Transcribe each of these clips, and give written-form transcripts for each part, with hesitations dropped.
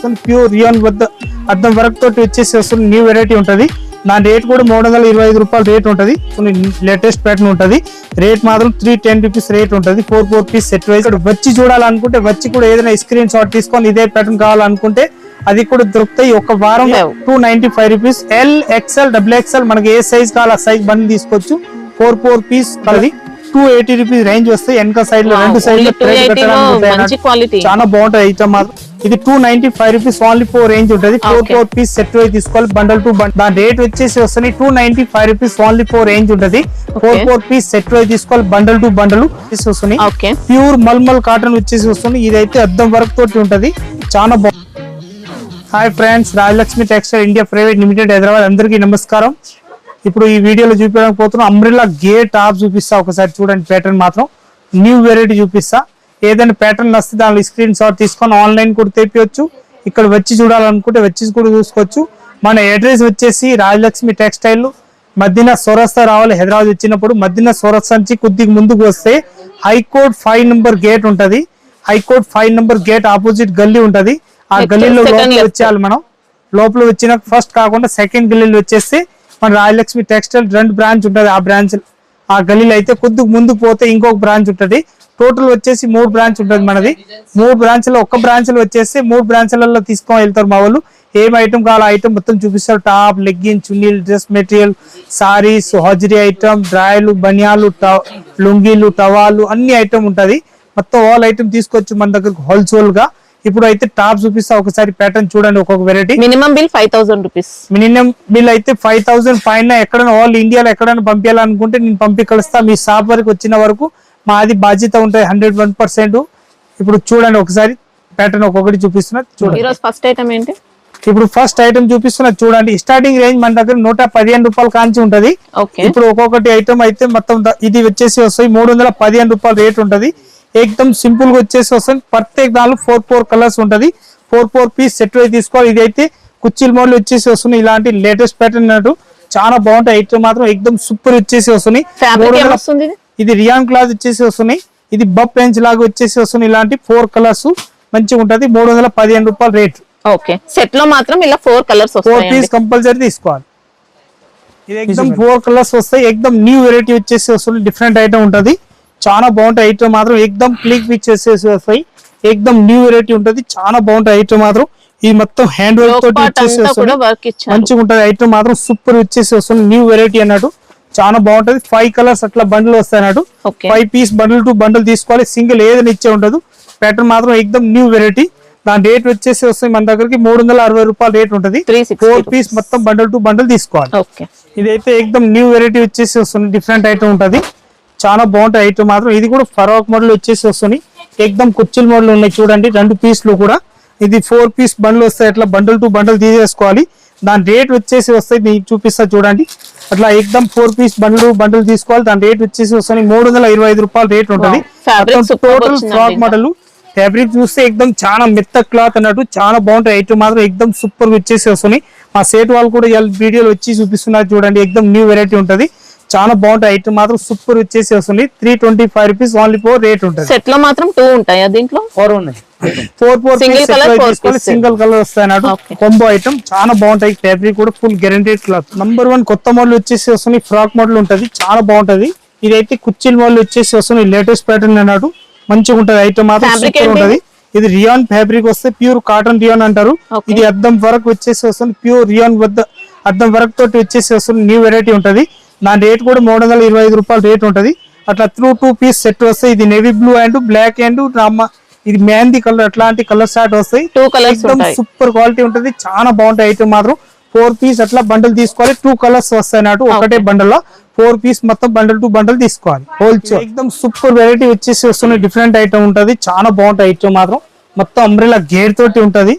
వస్తుంది, pure rayon వద్ద అద్దం వర్క్ తోటి వచ్చేసి వస్తుంది, న్యూ వెరైటీ ఉంటుంది. దాని రేట్ కూడా 325 రూపాయలు రేట్ ఉంటుంది. లేటెస్ట్ ప్యాటర్న్ ఉంటుంది. రేట్ మాత్రం 310 రూపీస్ రేట్ ఉంటుంది. 4 పీస్ సెట్ వైజ్ వచ్చి చూడాలనుకుంటే వచ్చి కూడా ఏదైనా స్క్రీన్ షాట్ తీసుకొని ఇదే ప్యాటర్న్ కావాలనుకుంటే అది కూడా దొరుకుతాయి. ఒక వారం 295 rupees. L XL double XL మనకి ఏ సైజ్ కావాలి ఆ సైజ్ బండి తీసుకోవచ్చు. 4 పీస్ కలిగి 280 రూపీస్ రేంజ్ వస్తాయి. వెనక సైడ్ లో రెండు సైడ్ లో చాలా బాగుంటది ఐటమ్ మాత్రం. ఇది 295 రూపీస్ ఓన్లీ 4 రేంజ్ ఉంటుంది. 4 పీస్ సెట్ వైజ్ తీసుకోవాలి బండల్ టు బండల్. దాని రేట్ వచ్చేసి వస్తుంది 295 రూపీస్ ఓన్లీ 4 రేంజ్ ఉంటుంది. 4 పీస్ సెట్ వైజ్ తీసుకోవాలి బండల్ టు బండల్ వస్తుంది. ప్యూర్ మల్మల్ కాటన్ వచ్చేసి వస్తుంది. ఇదైతే అద్దం వర్క్ తోటి ఉంటది, చాలా బాగుంది. Hi friends, Rajalakshmi textile India private limited Hyderabad. అందరికీ నమస్కారం. ఇప్పుడు ఈ వీడియోలో చూపించడానికి పోతున్నాం అంబ్రెల్లా గేర్ టాప్ చూపిస్తా. ఒకసారి చూడండి, ప్యాటర్న్ మాత్రం న్యూ వెరైటీ చూపిస్తా. ఏదైనా ప్యాటర్న్ వస్తే దాని స్క్రీన్ షాట్ తీసుకొని ఆన్లైన్ కూడా తెప్పించవచ్చు. ఇక్కడ వచ్చి చూడాలనుకుంటే వచ్చి కూడా చూసుకోవచ్చు. మన అడ్రస్ వచ్చేసి రాజలక్ష్మి టెక్స్టైల్ మదీనా చౌరస్తా రావాలి. హైదరాబాద్ వచ్చినప్పుడు మదీనా చౌరస్తా నుంచి కొద్దిగా ముందుకు వస్తే హైకోర్ట్ 5 నంబర్ గేట్ ఉంటది. హైకోర్ట్ 5 నంబర్ గేట్ ఆపోజిట్ గల్లీ ఉంటది. ఆ గల్లీలో లోపల వచ్చేయాలి. మనం లోపల వచ్చిన ఫస్ట్ కాకుండా సెకండ్ గల్లీలో వచ్చేస్తే మన రాజలక్ష్మి టెక్స్టైల్ 2 బ్రాంచ్ ఉంటది. ఆ బ్రాంచ్ ఆ గల్లీలో అయితే కొద్దిగా ముందుకు పోతే ఇంకొక బ్రాంచ్ ఉంటది. టోటల్ వచ్చేసి 3 బ్రాంచ్ ఉంటది మనది. 3 బ్రాంచ్ లో ఒక్క బ్రాంచ్ లో వచ్చేసి 3 బ్రాంచ్లలో తీసుకొని వెళ్తారు మా వాళ్ళు. ఏం ఐటమ్ కావాలో ఐటమ్ మొత్తం చూపిస్తారు. టాప్, లెగ్గిన్, చున్నీలు, డ్రెస్ మెటీరియల్, సారీస్, హజరీ ఐటమ్, డ్రాయలు, బనియాలు, లుంగీలు, టవాలు అన్ని ఐటమ్ ఉంటది. మొత్తం ఆల్ ఐటమ్ తీసుకోవచ్చు మన దగ్గరకు హోల్సేల్ గా. ఇప్పుడు అయితే టాప్ చూపిస్తా. ఒకసారి ప్యాటర్న్ చూడండి. ఒక్కొక్క variety. Minimum bill 5000 rupees. Minimum bill అయితే 5000 పైన ఎక్కడైనా ఆల్ ఇండియాలో ఎక్కడైనా పంపించాలనుకుంటే నేను పంపి కలుస్తా. మీ షాప్ వరకు వచ్చిన వరకు మాది బాధ్యత ఉంటుంది 101%. ఇప్పుడు చూడండి ఒకసారి ప్యాటర్న్ ఒక్కొక్కటి చూపిస్తున్నా చూడండి. ఫస్ట్ ఐటమ్ ఏంటి? ఇప్పుడు ఫస్ట్ ఐటమ్ చూపిస్తున్నా చూడండి. స్టార్టింగ్ రేంజ్ మన దగ్గర 115 రూపాయలు కాంచి ఉంటది. ఇప్పుడు ఒక్కొక్కటి ఐటమ్ అయితే మొత్తం ఇది వచ్చేసి వస్తాయి 315 రూపాయలు రేట్ ఉంటది. ఏకదమ్ సింపుల్ గా వచ్చేసి వస్తుంది. ప్రత్యేక దానిలో 4 కలర్స్ ఉంటది. 4 పీస్ సెట్ వైజ్ తీసుకోవాలి. ఇది అయితే కుర్చీల మోడల్ వచ్చేసి వస్తుంది. ఇలాంటి లేటెస్ట్ ప్యాటర్న్ అన్నట్టు చాలా బాగుంటాయి. ఐటమ్ మాత్రం ఏకదమ్ సూపర్ వచ్చేసి వస్తుంది. ఇది రియాన్ క్లాత్ వచ్చేసి వస్తున్నాయి. ఇది బప్ పెంచ్ లాగా వచ్చేసి వస్తుంది. ఇలాంటి 4 కలర్స్ మంచిగా ఉంటది. 315 రూపాయలు రేట్. ఓకే, సెట్ లో మాత్రం ఇలా 4 కలర్స్ వస్తాయి. 4 పీస్ కంపల్సరీ తీసుకోవాలి. ఇది ఏకదమ్ 4 కలర్స్ వస్తాయి. ఏకదమ్ న్యూ వెరైటీ వచ్చేసి వస్తుంది. డిఫరెంట్ ఐటమ్ ఉంటది. చాలా బాగుంటాయి. ఐటమ్ మాత్రం ఏకదమ్ క్లిక్ చేసేసి వస్తాయి. ఏకదమ్ న్యూ వెరైటీ ఉంటది. చాలా బాగుంటాయి. ఐటమ్ మాత్రం ఇది మొత్తం హ్యాండ్ వర్క్ తోటి వచ్చేసి వస్తుంది. మంచిగా ఉంటది. ఐటమ్ మాత్రం సూపర్ వచ్చేసి వస్తుంది. న్యూ వెరైటీ అన్నట్టు చాలా బాగుంటది. 5 కలర్స్ అట్లా బండిల్ వస్తాయి అన్నట్టు. 5 పీస్ బండిల్ టు బండిల్ తీసుకోవాలి. సింగిల్ ఏదైనా ఇచ్చే ఉండదు. ప్యాటర్న్ మాత్రం ఏకదమ్ న్యూ వెరైటీ. దాని రేట్ వచ్చేసి వస్తుంది మన దగ్గరికి 360 రూపాయలు రేట్ ఉంటది. 4 పీస్ మొత్తం బండిల్ టు బండిల్ తీసుకోవాలి. ఇదైతే ఏకదమ్ న్యూ వెరైటీ వచ్చేసి వస్తుంది. డిఫరెంట్ ఐటమ్ ఉంటది. చాలా బాగుంటాయి. ఐటమ్ మాత్రం ఇది కూడా ఫరాక్ మోడల్ వచ్చేసి వస్తుంది. ఏకదమ్ కుర్చీల మోడల్ ఉన్నాయి చూడండి. 2 పీస్లు కూడా ఇది 4 పీస్ బండ్లు వస్తాయి. అట్లా బండిల్ టు బండిల్ తీసేసుకోవాలి. దాని రేట్ వచ్చేసి వస్తాయి మీకు చూపిస్తా చూడండి. అట్లా ఏకదమ్ 4 పీస్ బండిల్ తీసుకోవాలి. దాని రేట్ వచ్చేసి వస్తుంది 325 రూపాయలు రేట్ ఉంటుంది. Total frock model. ఫ్యాబ్రిక్ చూస్తే ఏకదమ్ చాలా మెత్త క్లాత్ అన్నట్టు చాలా బాగుంటాయి. ఐటమ్ మాత్రం ఏకదమ్ సూపర్ వచ్చేసి వస్తున్నాయి. మా సేట్ వాళ్ళు కూడా వీడియోలో వచ్చి చూపిస్తున్నారు చూడండి. ఏకదమ్ న్యూ వెరైటీ ఉంటది. చాలా బాగుంటాయి. ఐటమ్ మాత్రం సూపర్ వచ్చేసి వస్తుంది. 325 రూపీస్ ఓన్లీ 4 రేట్ ఉంటుంది. సెట్ లో మాత్రం 2 ఉంటాయా? దీంట్లో 4 ఉన్నాయి. 4 సింగిల్ కలర్ వస్తాయి అన్నట్టు. కొంబో ఐటమ్ చాలా బాగుంటాయి. ఫ్యాబ్రిక్ కూడా ఫుల్ గ్యారెంటెడ్ క్లాత్. నంబర్ 1 కొత్త మోడల్ వచ్చేసి వస్తుంది. ఫ్రాక్ మోడల్ ఉంటది. చాలా బాగుంటది. ఇదైతే కుర్చీల మోడల్ వచ్చేసి వస్తుంది. లేటెస్ట్ ప్యాటర్న్ అన్నట్టు మంచిగా ఉంటది. ఐటమ్ మాత్రం సూపర్ ఉంటది. ఇది రియాన్ ఫ్యాబ్రిక్ వస్తే ప్యూర్ కాటన్ రియాన్ అంటారు. ఇది అద్దం వర్క్ వచ్చేసి వస్తుంది. ప్యూర్ రియాన్ వద్ద అద్దం వర్క్ తోటి వచ్చేసి వస్తుంది. న్యూ వెరైటీ ఉంటది. దాని రేట్ కూడా 325 రూపాయలు రేట్ ఉంటది. అట్లా 2 పీస్ సెట్ వస్తాయి. ఇది navy blue and black and ఇది మెహందీ కలర్ అట్లాంటి కలర్ స్టార్ట్ వస్తాయి. సూపర్ క్వాలిటీ ఉంటది. చాలా బాగుంటాయి. ఐటమ్ మాత్రం 4 పీస్ అట్లా బండిల్ తీసుకోవాలి. 2 కలర్స్ వస్తాయి అన్నట్టు. ఒకటే బండిల్ లో 4 పీస్ మొత్తం బండిల్ టు బండిల్ తీసుకోవాలి. హోల్సేల్ ఏకదమ్ సూపర్ వెరైటీ వచ్చేసి వస్తుంది. డిఫరెంట్ ఐటమ్ ఉంటది. చాలా బాగుంటాయి. ఐటమ్ మాత్రం మొత్తం అంబ్రెల్లా గేర్ తోటి ఉంటది.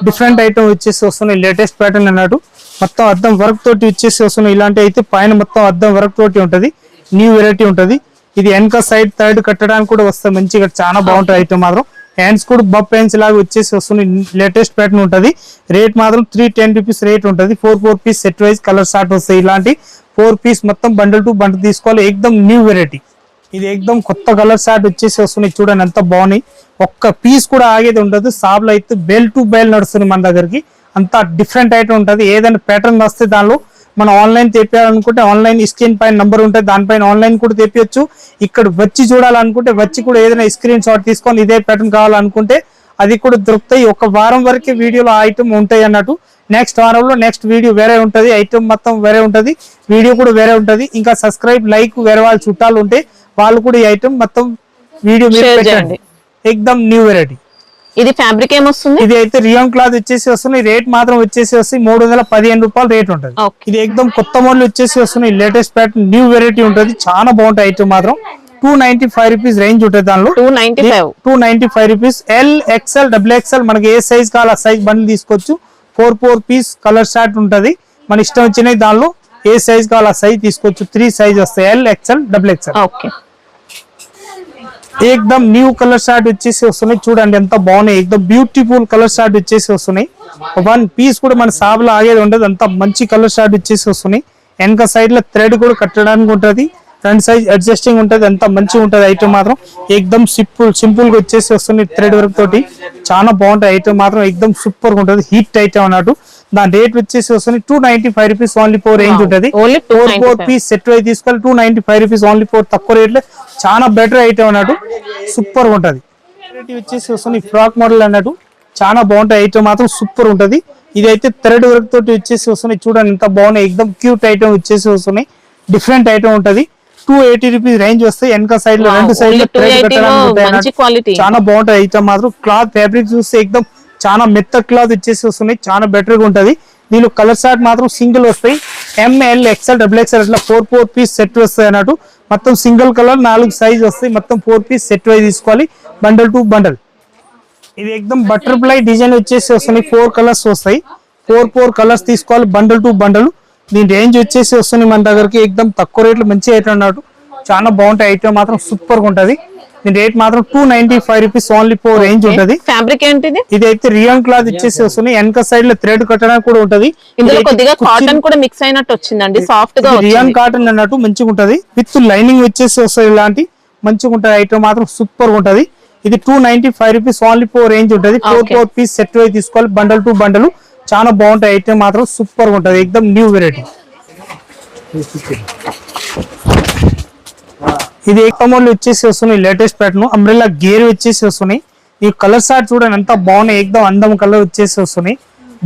డిఫరెంట్ ఐటమ్ వచ్చేసి వస్తుంది. లేటెస్ట్ ప్యాటర్న్ అన్నట్టు మొత్తం అద్దం వర్క్ తోటి వచ్చేసి వస్తుంది. ఇలాంటి అయితే పైన మొత్తం అద్దం వర్క్ తోటి ఉంటది. న్యూ వెరైటీ ఉంటది. ఇది వెనక సైడ్ థర్డ్ కట్టడానికి కూడా వస్తాయి. మంచిగా చాలా బాగుంటాయి. ఐటమ్ మాత్రం హ్యాండ్స్ కూడా బప్ హ్యాండ్స్ లాగా వచ్చేసి వస్తుంది. లేటెస్ట్ ప్యాటర్న్ ఉంటది. రేట్ మాత్రం 310 రూపీస్ రేట్ ఉంటది. 4 piece set wise colour start వస్తాయి. ఇలాంటి 4 పీస్ మొత్తం బండిల్ టు బండిల్ తీసుకోవాలి. ఏకదమ్ న్యూ వెరైటీ. ఇది ఎక్దమ్ కొత్త కలర్ షార్ట్ వచ్చేసి వస్తున్నాయి చూడండి ఎంత బాగున్నాయి. ఒక్క పీస్ కూడా ఆగేది ఉండదు. సాబ్లో అయితే బెల్ టు బెల్ నడుస్తుంది మన దగ్గరికి. అంతా డిఫరెంట్ ఐటమ్ ఉంటుంది. ఏదైనా ప్యాటర్న్ వస్తే దానిలో మనం ఆన్లైన్ తెప్పియాలనుకుంటే ఆన్లైన్ స్క్రీన్ పైన నంబర్ ఉంటుంది, దానిపైన ఆన్లైన్ కూడా తెప్పియచ్చు. ఇక్కడ వచ్చి చూడాలనుకుంటే వచ్చి కూడా ఏదైనా స్క్రీన్ షాట్ తీసుకొని ఇదే ప్యాటర్న్ కావాలనుకుంటే అది కూడా దొరుకుతాయి. ఒక వారం వరకే వీడియోలో ఐటమ్ ఉంటాయి అన్నట్టు. నెక్స్ట్ వారంలో నెక్స్ట్ వీడియో వేరే ఉంటుంది, ఐటమ్ మొత్తం వేరే ఉంటుంది, వీడియో కూడా వేరే ఉంటుంది. ఇంకా సబ్స్క్రైబ్ లైక్ వేరే వాళ్ళ చుట్టాలు ఉంటే వాళ్ళు కూడా ఈ ఐటమ్ మొత్తం వీడియో మీద పెట్టండి. ఎక్దమ్ న్యూ వెరైటీ. ఇది ఫ్యాబ్రిక్ ఏమొస్తుంది? ఇది అయితే రియాన్ క్లాత్ వచ్చేసి వస్తుంది. రేట్ మాత్రం వచ్చేసి 315 రూపాయలు రేట్ ఉంటుంది. ఇది ఎక్దమ్ కొత్త మోడల్ వచ్చేసి వస్తుంది. లేటెస్ట్ ప్యాటర్న్ న్యూ వెరైటీ ఉంటుంది. చాలా బాగుంటాయి ఐటమ్ మాత్రం. 295 రూపీస్ రేంజ్ ఉంటుంది దానిలో. 295 rupees. L XL double XL మనకి ఏ సైజ్ కావాలి ఆ సైజ్ బండిల్ తీసుకోవచ్చు. 4 పీస్ కలర్ షార్ట్ ఉంటుంది. మన ఇష్టం వచ్చినాయి దానిలో ఏ సైజ్ కావాలి ఆ సైజ్ తీసుకోవచ్చు. 3 సైజ్ వస్తాయి, ఎల్ ఎక్స్ఎల్ డబుల్ ఎక్స్ఎల్. ఏకదమ్ న్యూ కలర్ షార్ట్ వచ్చేసి వస్తున్నాయి చూడండి ఎంత బాగున్నాయి. ఏకదమ్ బ్యూటిఫుల్ కలర్ షార్ట్ వచ్చేసి వస్తున్నాయి. 1 పీస్ కూడా మన సాబులో ఆగేది ఉండదు. అంత మంచి కలర్ షార్ట్ వచ్చేసి వస్తున్నాయి. వెనక సైడ్ లో థ్రెడ్ కూడా కట్టడానికి ఉంటుంది. ఫ్రంట్ సైజ్ అడ్జస్టింగ్ ఉంటుంది. అంత మంచిగా ఉంటుంది ఐటమ్ మాత్రం. ఏకదమ్ సింపుల్ గా వచ్చేసి వస్తుంది థ్రెడ్ వర్క్ తోటి. చాలా బాగుంటాయి ఐటమ్ మాత్రం. ఏకదమ్ సూపర్ గా ఉంటుంది. హిట్ ఐటమ్ అన్నట్టు. దాని రేట్ వచ్చేసి వస్తుంది 295 రూపీస్ ఓన్లీ 4 రేంజ్ ఉంటుంది. 4 పీస్ సెట్ వైజ్ తీసుకోవాలి. 295 రూపీస్ ఓన్లీ 4 తక్కువ రేట్ లో చాలా బెటర్ ఐటమ్ అన్నట్టు. సూపర్ గా ఉంటుంది. వచ్చేసి వస్తుంది ఫ్రాక్ మోడల్ అన్నట్టు. చాలా బాగుంటాయి ఐటమ్ మాత్రం. సూపర్ ఉంటుంది. ఇది అయితే థ్రెడ్ వర్క్ తోటి వచ్చేసి వస్తున్నాయి చూడండి ఎంత బాగున్నాయి. ఎక్దమ్ క్యూట్ ఐటమ్ వచ్చేసి వస్తున్నాయి. డిఫరెంట్ ఐటమ్ ఉంటుంది. 280 రూపీస్ రేంజ్ వస్తాయి. వెనక సైడ్ లో 2 సైడ్ లో చాలా బాగుంటాయి ఐటమ్ మాత్రం. క్లాత్ ఫ్యాబ్రిక్ చూస్తే ఎక్దమ్ చాలా మెత్త క్లాత్ వచ్చేసి వస్తున్నాయి. చాలా బెటర్ గా ఉంటది. దీనిలో కలర్ షార్ట్ మాత్రం సింగిల్ వస్తాయి. ఎంఎల్ ఎక్స్ఎల్ డబుల్ ఎక్స్ఎల్ అట్లా 4 పీస్ సెట్ వస్తాయి అన్నట్టు. మొత్తం సింగిల్ కలర్ 4 సైజ్ వస్తాయి. మొత్తం 4 పీస్ సెట్ వైజ్ తీసుకోవాలి. Bundle to bundle. ఇది ఎక్దమ్ బటర్ఫ్లై డిజైన్ వచ్చేసి వస్తున్నాయి. 4 కలర్స్ వస్తాయి. 4 కలర్స్ తీసుకోవాలి. Bundle to bundle. దీని రేంజ్ వచ్చేసి వస్తుంది మన దగ్గరికి ఎక్దమ్ తక్కువ రేట్లు మంచి ఐటమ్ అన్నట్టు. చాలా బాగుంటాయి ఐటమ్ మాత్రం. సూపర్ గా ఉంటది. దీని రేట్ మాత్రం 295 రూపీస్ ఓన్లీ 4 రేంజ్ ఉంటది. ఫ్యాబ్రిక్ ఏంటిది? ఇది అయితే రియాన్ క్లాత్ ఇచ్చేసి వస్తుంది. వెనక సైడ్ లో థ్రెడ్ కట్టడానికి కూడా ఉంటది. ఇందులో కొద్దిగా కాటన్ కూడా మిక్స్ అయినట్టు వచ్చిందండి. సాఫ్ట్ గా రియాన్ కాటన్ అన్నట్టు మంచిగా ఉంటది. విత్ లైనింగ్ వచ్చేసి వస్తుంది. ఇలాంటి మంచిగా ఉంటది ఐటమ్ మాత్రం. సూపర్ గా ఉంటది. ఇది 295 రూపీస్ ఓన్లీ 4 రేంజ్ ఉంటది. 4 పీస్ సెట్ వైజ్ తీసుకోవాలి. Bundle to bundle. చాలా బాగుంటాయి ఐటమ్ మాత్రం. సూపర్ గా ఉంటది. ఎక్దమ్ న్యూ వెరైటీ. ఇది మోడల్ వచ్చేసి వస్తున్నాయి. లేటెస్ట్ ప్యాటర్న్ అంబ్రెల్లా గేర్ వచ్చేసి వస్తున్నాయి. ఈ కలర్ షార్ట్ చూడండి ఎంత బాగున్నాయి. ఎక్దమ్ అందం కలర్ వచ్చేసి వస్తున్నాయి.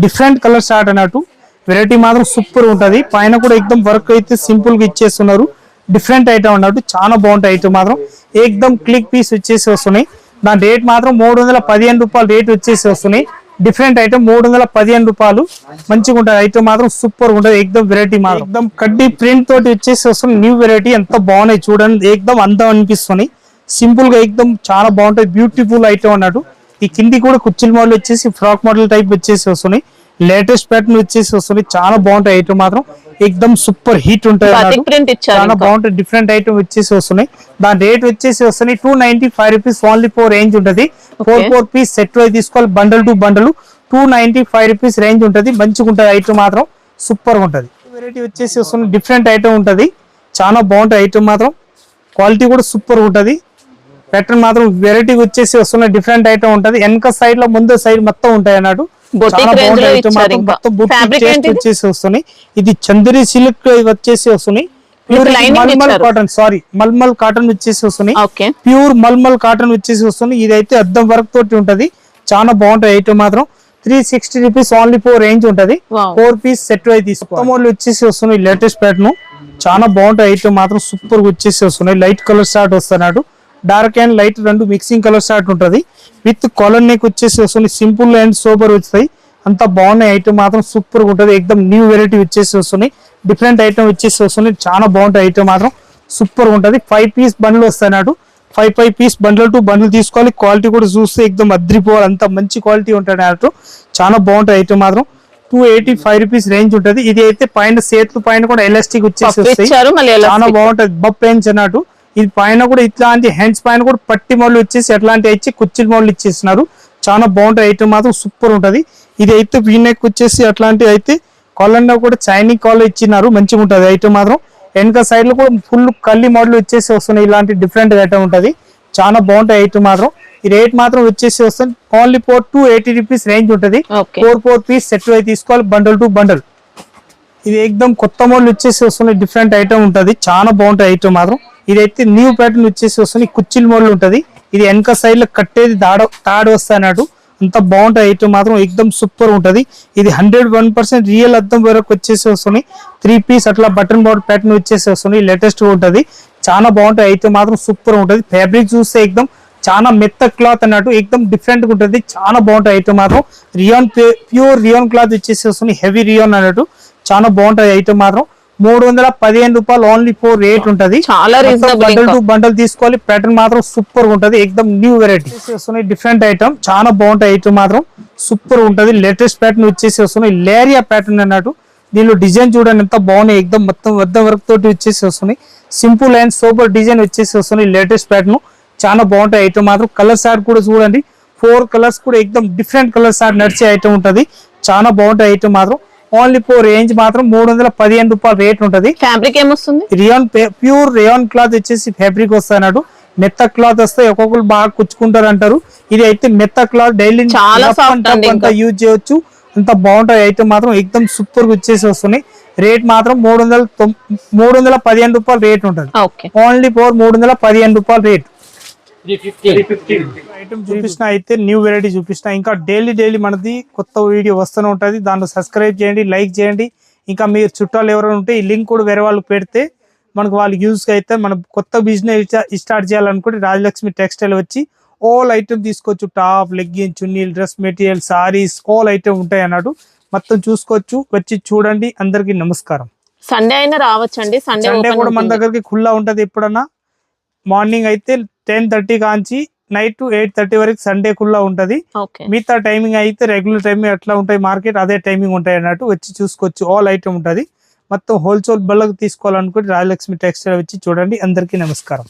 డిఫరెంట్ కలర్ షార్ట్ అన్నట్టు. వెరైటీ మాత్రం సూపర్ ఉంటది. పైన కూడా ఎక్దమ్ వర్క్ అయితే సింపుల్ గా ఇచ్చేస్తున్నారు. డిఫరెంట్ ఐటమ్ అన్నట్టు. చాలా బాగుంటాయి ఐటమ్ మాత్రం. ఎక్దమ్ క్లిక్ పీస్ వచ్చేసి వస్తున్నాయి. దాని రేట్ మాత్రం 315 రూపాయలు రేట్ వచ్చేసి వస్తున్నాయి. డిఫరెంట్ ఐటమ్ 315 రూపాయలు. మంచిగా ఉంటుంది ఐటమ్ మాత్రం. సూపర్ ఉంటుంది. ఎక్దమ్ వెరైటీ మాత్రం. ఎక్దమ్ కడ్డీ ప్రింట్ తోటి వచ్చేసి వస్తుంది. న్యూ వెరైటీ ఎంత బాగున్నాయి చూడండి. ఎక్దమ్ అందం అనిపిస్తున్నాయి. సింపుల్ గా ఎక్దమ్ చాలా బాగుంటాయి. బ్యూటిఫుల్ ఐటమ్ అన్నట్టు. ఈ కింది కూడా కుర్చీల మోడల్ వచ్చేసి ఫ్రాక్ మోడల్ టైప్ వచ్చేసి వస్తున్నాయి. లేటెస్ట్ ప్యాటర్న్ వచ్చేసి వస్తుంది. చాలా బాగుంటాయి ఐటమ్ మాత్రం. ఎక్దమ్ సూపర్ హీట్ ఉంటాయి. చాలా బాగుంటాయి. డిఫరెంట్ ఐటమ్ వచ్చేసి వస్తున్నాయి. దాని రేట్ వచ్చేసి వస్తున్నాయి 295 రూపీస్ ఓన్లీ 4 రేంజ్ ఉంటుంది. 4 పీస్ సెట్ వైజ్ తీసుకోవాలి. Bundle to bundle. 295 rupees range ఉంటుంది. మంచిగా ఉంటుంది ఐటమ్ మాత్రం. సూపర్ గా ఉంటుంది. వెరైటీ వచ్చేసి వస్తుంది. డిఫరెంట్ ఐటమ్ ఉంటుంది. చాలా బాగుంటాయి ఐటమ్ మాత్రం. క్వాలిటీ కూడా సూపర్ ఉంటుంది. ప్యాటర్న్ మాత్రం వెరైటీ వచ్చేసి వస్తున్నాయి. డిఫరెంట్ ఐటమ్ ఉంటుంది. వెనక సైడ్ లో ముందు సైడ్ మొత్తం ఉంటాయి అన్నట్టు. చాలా బాగుంటాయి ఐటమ్ మాత్రం. మొత్తం వచ్చేసి వస్తున్నాయి. ఇది చందరి సిల్క్ వచ్చేసి వస్తున్నాయి. మల్మల్ కాటన్ మల్మల్ కాటన్ వచ్చేసి వస్తున్నాయి. ప్యూర్ మల్మల్ కాటన్ వచ్చేసి వస్తుంది. ఇదైతే అద్దం వర్క్ తోటి ఉంటది. చాలా బాగుంటాయి ఐటమ్ మాత్రం. 360 రూపీస్ ఓన్లీ 4 రేంజ్ ఉంటది. 4 పీస్ సెట్ వైజ్ తీసుకో. మోడల్ వచ్చేసి వస్తున్నాయి. లేటెస్ట్ ప్యాటర్న్ చాలా బాగుంటాయి ఐటమ్ మాత్రం. సూపర్ గా వచ్చేసి వస్తున్నాయి. లైట్ కలర్ షార్ట్ వస్తున్నాడు. Dark and light 2 mixing colour short ఉంటది. విత్ కాలర్ నెక్ వచ్చేసి వస్తుంది. సింపుల్ అండ్ సూపర్ వస్తాయి. అంత బాగున్నాయి ఐటమ్ మాత్రం. సూపర్ గా ఉంటది. ఎక్దమ్ న్యూ వెరైటీ వచ్చేసి వస్తున్నాయి. డిఫరెంట్ ఐటమ్ వచ్చేసి వస్తున్నాయి. చాలా బాగుంటాయి ఐటమ్ మాత్రం. సూపర్ గా ఉంటది. 5 పీస్ బండ్లు వస్తాయి. 5 పీస్ బండ్లు టు బండ్లు తీసుకోవాలి. క్వాలిటీ కూడా చూస్తే ఎక్దమ్ అద్రిపోవాలి. అంత మంచి క్వాలిటీ ఉంటుంది అన్నట్టు. చాలా బాగుంటాయి ఐటమ్ మాత్రం. 285 రూపీస్ రేంజ్ ఉంటది. ఇది అయితే పైన చేతులు పైన కూడా ఎలాస్టిక్ వచ్చేసి వస్తాయి. చాలా బాగుంటది. బప్ పెంచ్ అన్నట్టు. ఇది పైన కూడా ఇట్లాంటి హ్యాండ్స్ పైన కూడా పట్టి మోడల్ వచ్చేసి ఎట్లాంటి ఇచ్చి కుర్చీల మోడల్ ఇచ్చేస్తున్నారు. చాలా బాగుంటాయి ఐటమ్ మాత్రం. సూపర్ ఉంటది. ఇది అయితే వీనెక్ వచ్చేసి అట్లాంటి అయితే కాలర్ కూడా చైనింగ్ కాలర్ ఇచ్చినారు. మంచిగా ఉంటది ఐటమ్ మాత్రం. వెనక సైడ్ లో కూడా ఫుల్ కల్లి మోడల్ వచ్చేసి వస్తున్నాయి. ఇలాంటి డిఫరెంట్ ఐటమ్ ఉంటది, చాలా బాగుంటాయి ఐటమ్ మాత్రం. ఈ రేట్ మాత్రం వచ్చేసి వస్తుంది ఓన్లీ ఫర్ 280 రూపీస్ రేంజ్ ఉంటది. 4 పీస్ సెట్ అయి తీసుకోవాలి, బండల్ టు బండల్. ఇది ఎక్దమ్ కొత్త మోడల్ వచ్చేసి వస్తుంది, డిఫరెంట్ ఐటమ్ ఉంటది, చాలా బాగుంటాయి ఐటమ్ మాత్రం. ఇదైతే న్యూ ప్యాటర్న్ వచ్చేసి వస్తుంది, కుచ్చిల్ మోడల్ ఉంటది. ఇది వెనక సైడ్ లో కట్టేది తాడు వస్తాయి అన్నట్టు, అంత బాగుంటాయి ఐటమ్ మాత్రం, ఎక్దమ్ సూపర్ ఉంటది. ఇది 101% రియల్ అద్దం వరకు వచ్చేసి వస్తుంది. 3 పీస్ అట్లా బటన్ మోడల్ ప్యాటర్న్ వచ్చేసి వస్తుంది, లేటెస్ట్ గా ఉంటది, చాలా బాగుంటాయి ఐటమ్ మాత్రం, సూపర్ ఉంటది. ఫ్యాబ్రిక్ చూస్తే ఎక్దమ్ చాలా మెత్త క్లాత్ అన్నట్టు, ఎక్దమ్ డిఫరెంట్ గా ఉంటది, చాలా బాగుంటాయి ఐటమ్ మాత్రం. రియాన్ ప్యూర్ రియాన్ క్లాత్ వచ్చేసి వస్తుంది, హెవీ రియాన్ అన్నట్టు, చాలా బాగుంటాయి ఐటమ్ మాత్రం. 315 రూపాయలు ఓన్లీ 4 రేట్ ఉంటది. బండల్ టు బండల్ తీసుకోవాలి, ప్యాటర్న్ మాత్రం సూపర్ ఉంటది, ఎక్దమ్ న్యూ వెరైటీ వస్తున్నాయి, డిఫరెంట్ ఐటమ్, చాలా బాగుంటాయి ఐటమ్ మాత్రం, సూపర్ ఉంటది. లేటెస్ట్ ప్యాటర్న్ వచ్చేసి వస్తున్నాయి, లేరియా ప్యాటర్న్ అన్నట్టు. దీనిలో డిజైన్ చూడండి ఎంత బాగున్నాయి, ఎక్దమ్ మొత్తం వద్ద వర్క్ తోటి వచ్చేసి వస్తున్నాయి. సింపుల్ అండ్ సూపర్ డిజైన్ వచ్చేసి వస్తున్నాయి, లేటెస్ట్ ప్యాటర్న్, చాలా బాగుంటాయి ఐటమ్ మాత్రం. కలర్ షార్ట్ కూడా చూడండి, 4 కలర్స్ కూడా ఎక్దమ్ డిఫరెంట్ కలర్ షార్ట్ నడిచే ఐటమ్ ఉంటది, చాలా బాగుంటాయి ఐటమ్ మాత్రం. ఓన్లీ 4 రేంజ్ మాత్రం 315 రూపాయలు రేట్ ఉంటది. ఫ్యాబ్రిక్ ఏమొస్తుంది? రియాన్ ప్యూర్ రియాన్ క్లాత్ వచ్చేసి ఫ్యాబ్రిక్ వస్తాయి అన్నట్టు, మెత్త క్లాత్ వస్తాయి, ఒక్కొక్కరు బాగా కుచ్చుకుంటారు అంటారు. ఇది అయితే మెత్త క్లాత్, డైలీ అంతా యూజ్ చేయొచ్చు, అంత బాగుంటాయి ఐటమ్ మాత్రం, ఎక్దమ్ సూపర్ గా వచ్చేసి వస్తున్నాయి. రేట్ మాత్రం 315 రూపాయలు రేట్ ఉంటది, ఓన్లీ 315 రూపాయలు రేట్. ఐటమ్ చూపిస్తున్నా అయితే న్యూ వెరైటీ చూపిస్తున్నా. ఇంకా డైలీ మనది కొత్త వీడియో వస్తూనే ఉంటది, దాంట్లో సబ్స్క్రైబ్ చేయండి, లైక్ చేయండి. ఇంకా మీరు చుట్టాలు ఎవరైనా ఉంటే ఈ లింక్ కూడా వేరే వాళ్ళకి పెడితే మనకు వాళ్ళకి యూజ్ అయితే, మనం కొత్త బిజినెస్ స్టార్ట్ చేయాలనుకుంటే రాజలక్ష్మి టెక్స్టైల్ వచ్చి ఆల్ ఐటమ్ తీసుకోవచ్చు. టాప్, లెగ్గిన్, చున్నీలు, dress material, sarees, all item ఉంటాయి అన్నట్టు, మొత్తం చూసుకోవచ్చు, వచ్చి చూడండి. అందరికి నమస్కారం. సండే అయినా రావచ్చండి, సండే కూడా మన దగ్గరికి ఖుల్లా ఉంటది. ఎప్పుడన్నా మార్నింగ్ అయితే 10:30 కాంచి నైట్ 8:30 వరకు సండే ఖుల్లా ఉంటది. మిగతా టైమింగ్ అయితే రెగ్యులర్ టైమింగ్ అట్లా ఉంటాయి, మార్కెట్ అదే టైమింగ్ ఉంటాయి అన్నట్టు, వచ్చి చూసుకోవచ్చు. ఆల్ ఐటమ్ ఉంటది, మొత్తం హోల్సేల్ బల్లకు తీసుకోవాలనుకుంటే రాజలక్ష్మి టెక్స్టైల్ వచ్చి చూడండి. అందరికీ నమస్కారం.